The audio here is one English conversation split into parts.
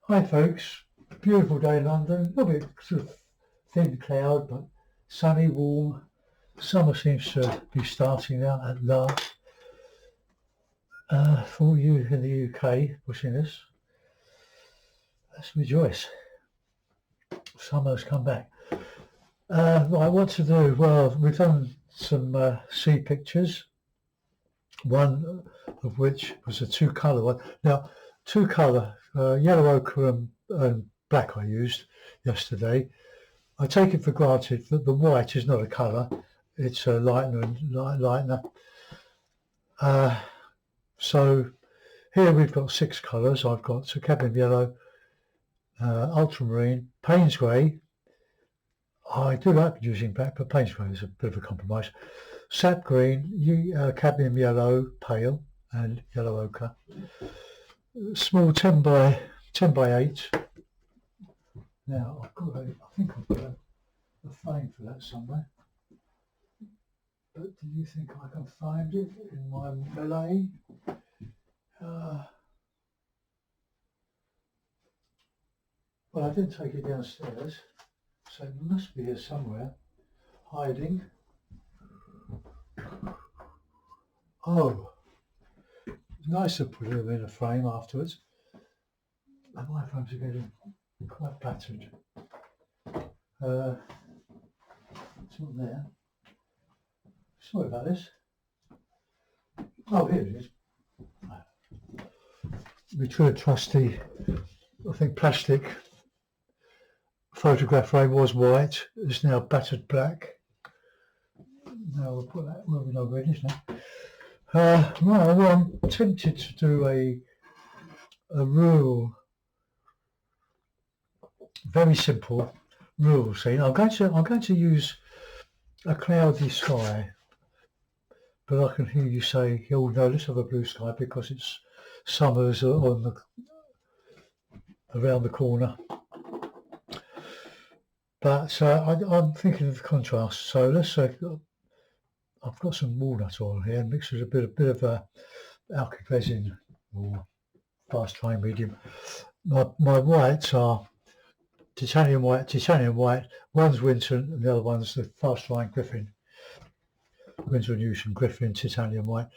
Hi folks, beautiful day in London, a little bit sort of thin cloud but sunny, warm. Summer seems to be starting now at last. For you in the UK watching this, let's rejoice. Summer's come back. Right, what to do? Well, we've done some seed pictures, one of which was a two-colour one. Now, two-colour, yellow ochre and black I used yesterday. I take it for granted that the white is not a colour, it's a lightener. So here we've got 6 colours. I've got cadmium yellow, ultramarine, Payne's grey. I do like using black, but Payne's grey is a bit of a compromise. Sap green, cadmium yellow, pale, and yellow ochre. Small 10 by 8. Now I think I've got a frame for that somewhere. But do you think I can find it in my melee? Well, I did take it downstairs, so it must be here somewhere, hiding. Oh, it's nice to put them in a frame afterwards. And my frames are getting quite battered. It's not there. Sorry about this. Oh, here it is. The true trusty, I think, plastic photograph frame was white. It's now battered black. Now we'll put that where we know where it is now. Right, well, I'm tempted to do a rural, very simple rural scene. I'm going to use a cloudy sky, but I can hear you say, "Oh no, let's have a blue sky because it's summer's around the corner." But I'm thinking of the contrast. So let's say I've got some walnut oil here mixed with a bit of alkyl resin or fast drying medium. My whites are titanium white. One's Winton and the other one's the fast drying Griffin. Windsor & Newton Griffin titanium white.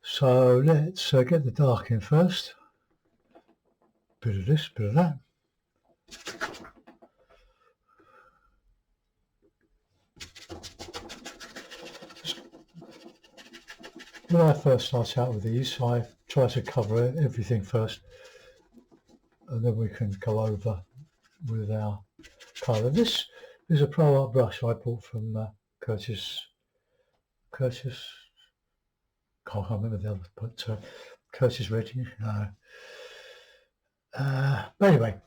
So let's get the dark in first. Bit of this, bit of that. When I first start out with these, I try to cover everything first, and then we can go over with our colour. This is a Pro Art brush I bought from Curtis. Can't remember the other, but Curtis Redding. But anyway,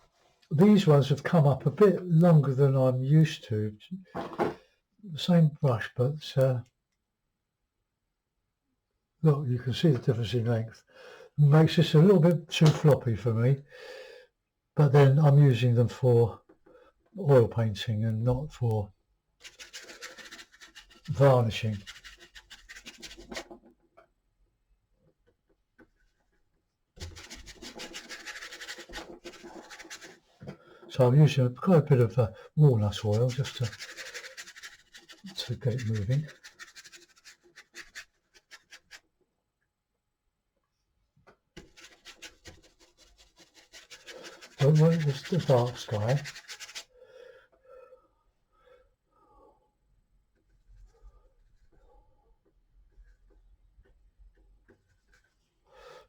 these ones have come up a bit longer than I'm used to. The same brush, but look, you can see the difference in length. It makes this a little bit too floppy for me, but then I'm using them for oil painting and not for varnishing. So I'm using quite a bit of walnut oil just to get it moving. So it's the dark sky.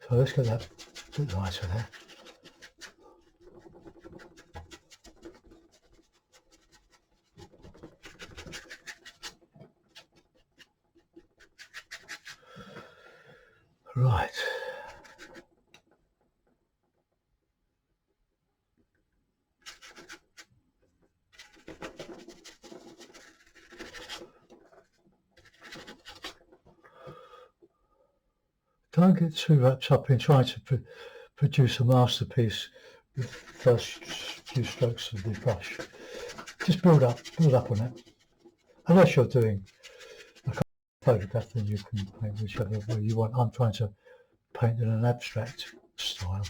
So let's get that a bit lighter there. Right. Don't get too wrapped up in trying to produce a masterpiece with the first few strokes of the brush. Just build up on it. Unless you're doing a photograph, then you can paint whichever way you want. I'm trying to paint in an abstract style.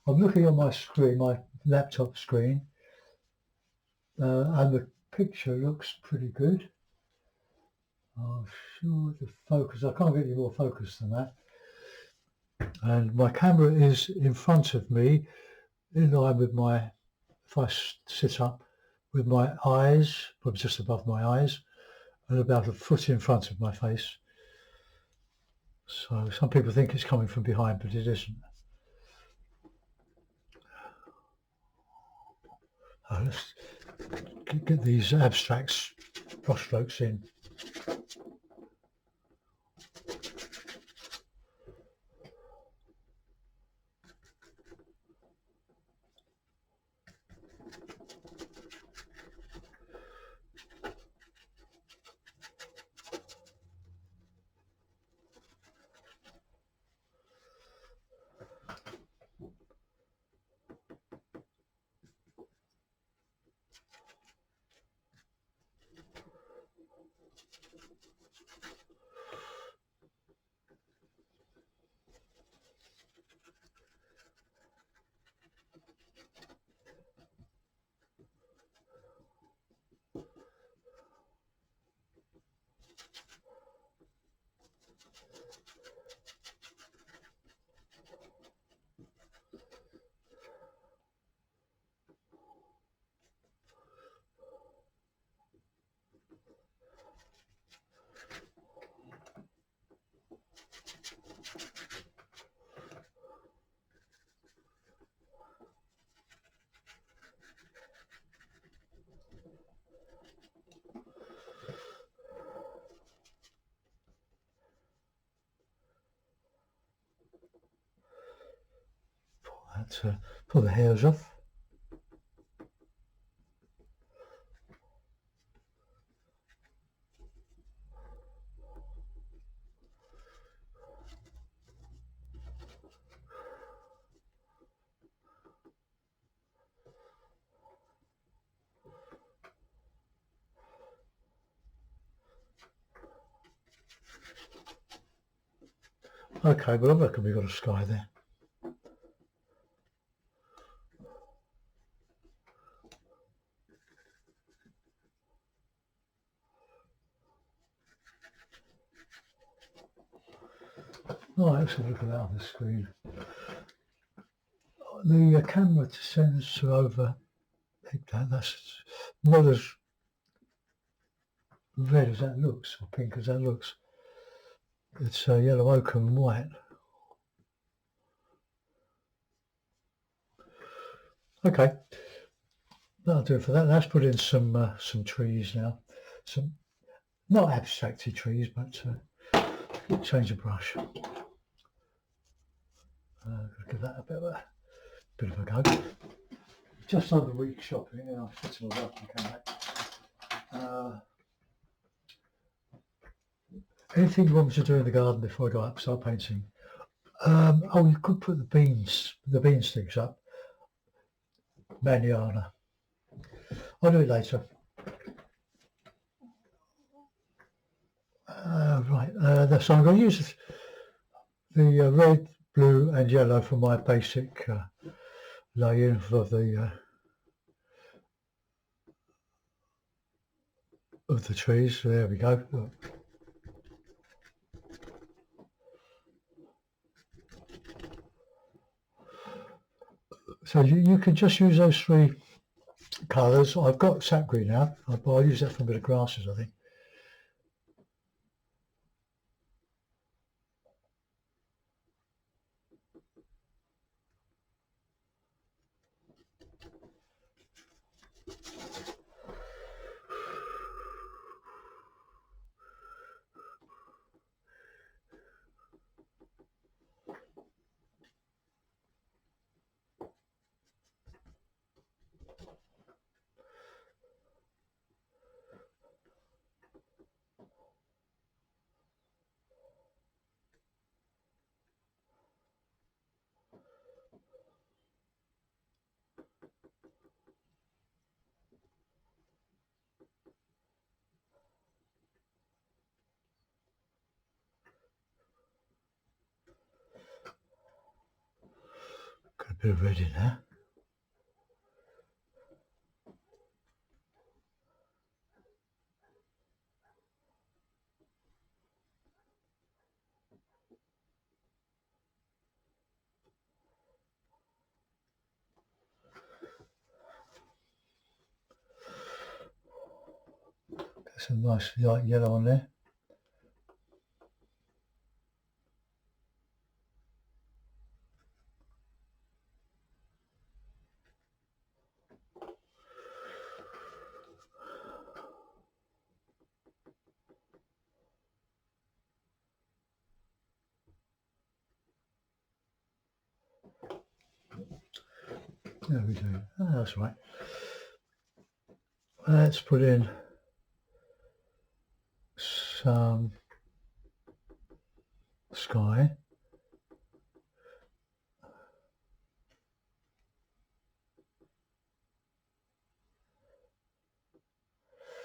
I'm looking at my screen, my laptop screen, and the picture looks pretty good. I'm sure the focus, I can't get any more focus than that. And my camera is in front of me, in line with my, if I sit up, with my eyes, probably just above my eyes, and about a foot in front of my face. So some people think it's coming from behind, but it isn't. Let's get these abstracts, brushstrokes in. Pull the hairs off. Okay, well I reckon we've got a sky there. Right, let's have a look at that on the screen. The camera tends to overhead that. That's not as red as that looks, or pink as that looks. It's yellow, ochre and white. Okay, that'll do it for that. Let's put in some trees now. Some not abstracty trees, but change the brush. Give that a bit of a go. Just under a week shopping, and I'll fit them all up and come back. Anything you want me to do in the garden before I go up, start painting? Oh, you could put the bean sticks up. Manana. I'll do it later. Right, so I'm going to use the red, blue and yellow for my basic lay-in for the of the trees. So there we go. So you can just use those three colours. I've got sap green now, but I'll use that for a bit of grasses, I think. Bit of red in there. Get some nice light yellow on there. There we go. Oh, that's right. Let's put in some sky.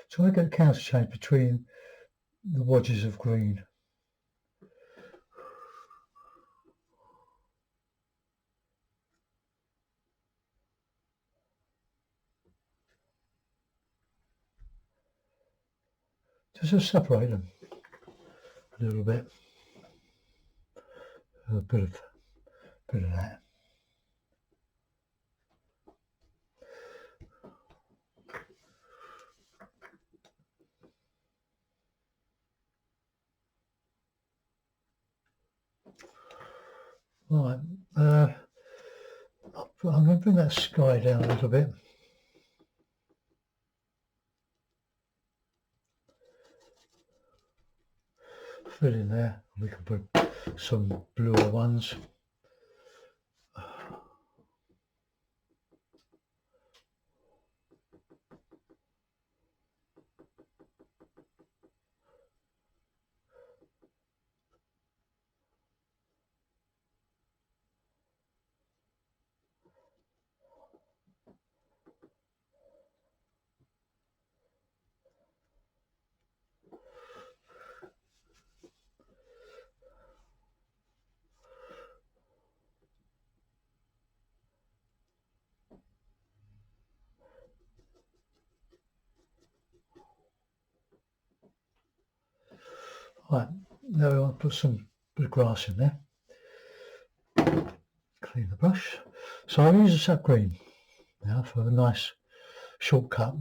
So I get a counter change between the wedges of green. Just to separate them a little bit. A bit of that. Right. I'm going to bring that sky down a little bit. Fill in there. We can put some bluer ones. Right, now we want to put some bit of grass in there. Clean the brush. So I'll use a sap green now for a nice shortcut.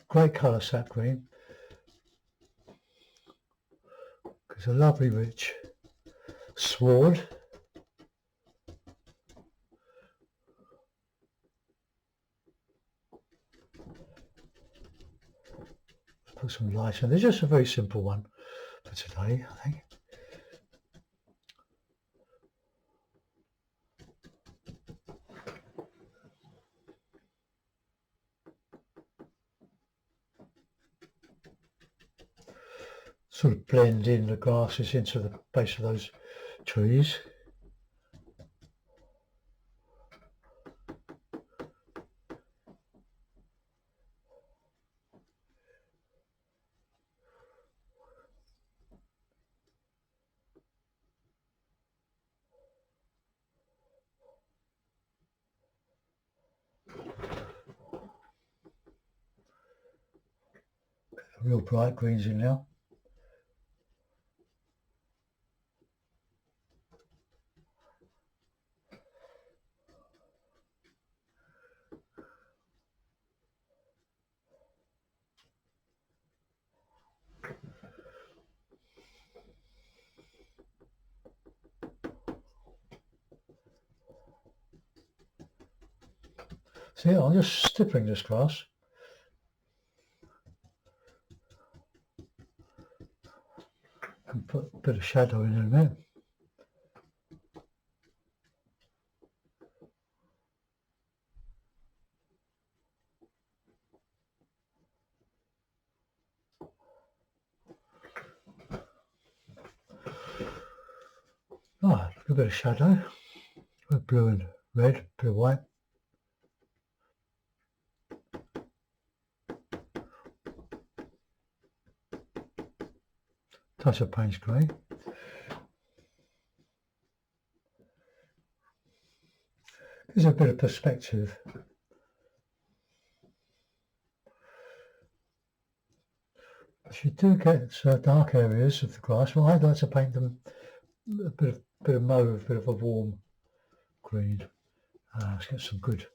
Great colour, sap green. It's a lovely rich sward. Put some light in. There's just a very simple one for today, I think. Sort of blend in the grasses into the base of those trees. Real bright greens in now. So yeah, I'm just stippling this grass. And put a bit of shadow in there. Right, a bit of shadow. With blue and red, bit of white. touch of Payne's grey. Gives a bit of perspective. If you do get dark areas of the grass, well, I'd like to paint them a bit of mauve, a bit of a warm green. Let's get some good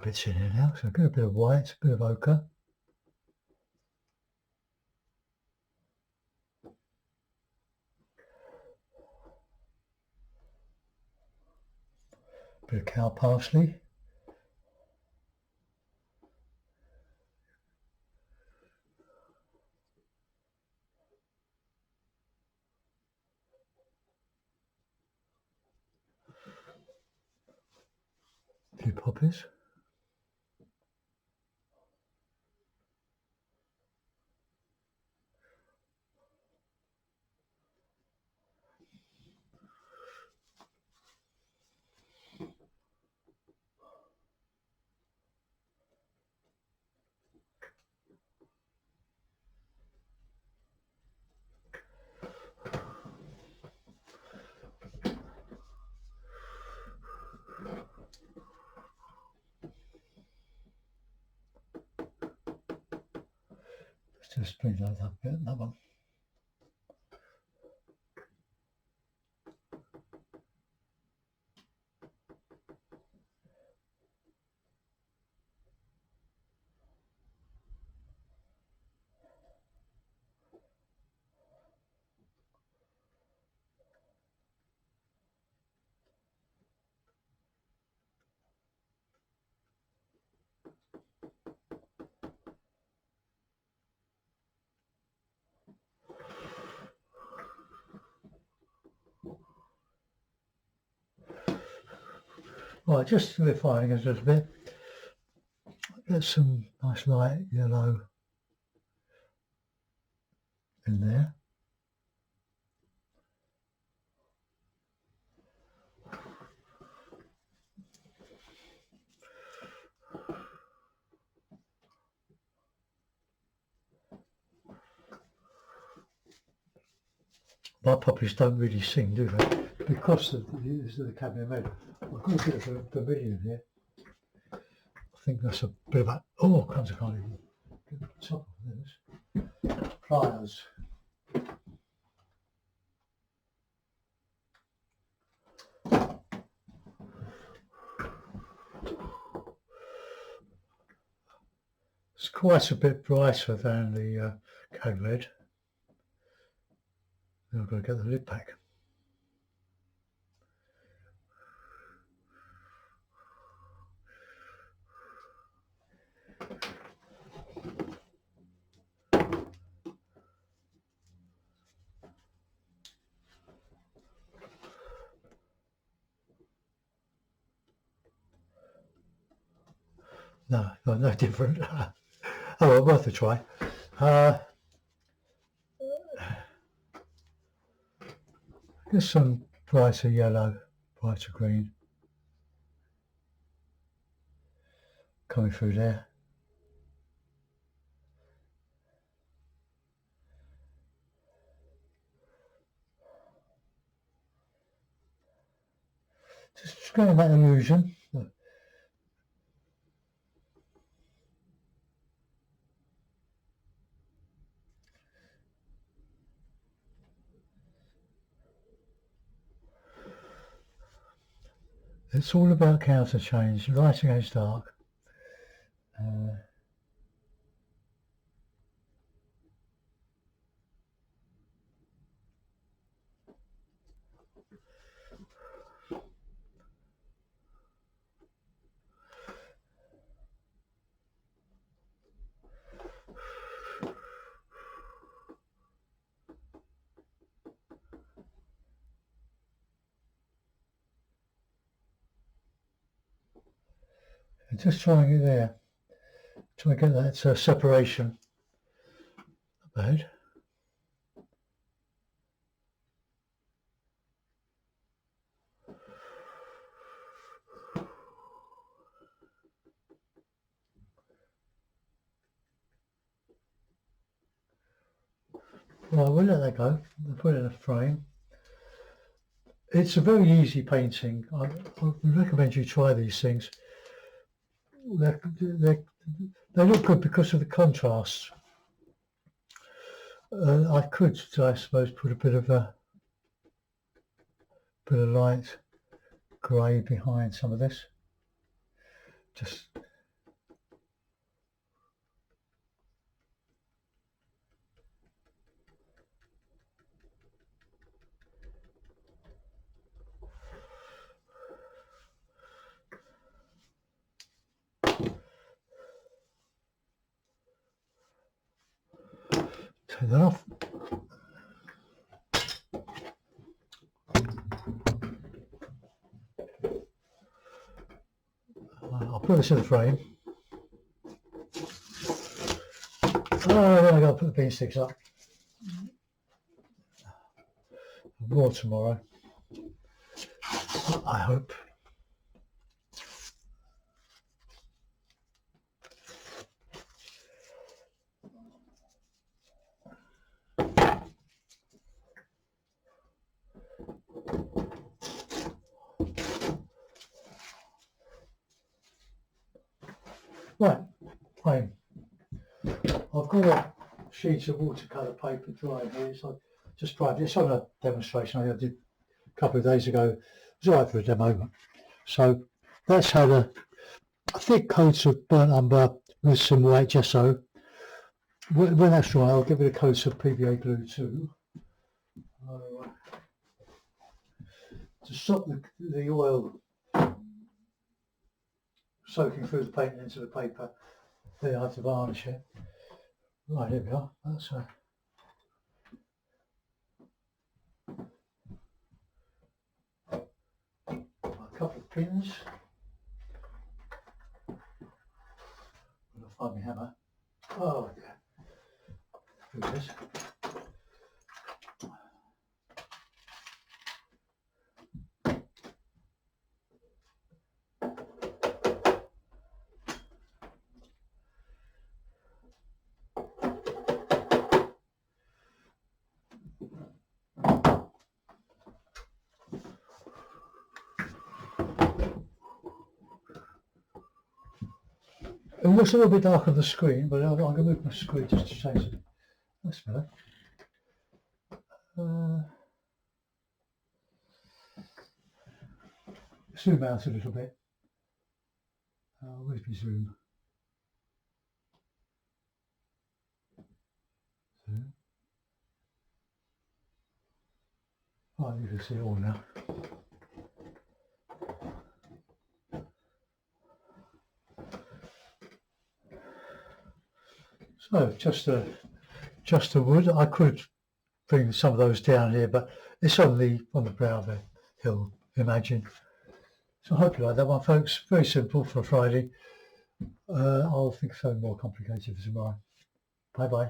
bits in here now. So get a bit of white, a bit of ochre. A bit of cow parsley. A few poppies. Let's just bring that up a bit, that one. Right, just refining it a little bit. Get some nice light yellow in there. My poppies don't really sing, do they? Because of the cadmium meadow. I've got a bit of vermilion here. I think that's a bit of a... Oh, crumbs, I can't even get the top of this. Pliers. It's quite a bit brighter than the cad red. Now I've got to get the lid back. No different. Oh, well, worth a try. Get some brighter yellow, brighter green coming through there. Just getting that illusion. It's all about counter change, light against dark. And just trying it there. Try to get that separation. Not bad. Well, we'll let that go. We'll put it in a frame. It's a very easy painting. I recommend you try these things. They look good because of the contrast. I could, I suppose, put a bit of light grey behind some of this. Just take that off. I'll put this in the frame. Oh, then I got to put the bean sticks up. More tomorrow, I hope. Right, frame. I've got a sheet of watercolour paper drying here, so just tried this on a demonstration I did a couple of days ago. It was all right for a demo. So that's had a thick coat of burnt umber with some white gesso. When that's dry, I'll give it a coat of PVA glue too. To stop the oil soaking through the paint into the paper, then I have to varnish it. Right, here we are. That's a couple of pins. I'll find my hammer. Oh yeah. Here it is. It looks a little bit dark on the screen, but I'm going to move my screen just to change it. That's better. Zoom out a little bit. Where's my zoom? Zoom. Oh, you can see it all now. So just a wood. I could bring some of those down here, but it's on the brow of the hill. Imagine. So I hope you like that one, folks. Very simple for a Friday. I'll think of something more complicated for tomorrow. Bye bye.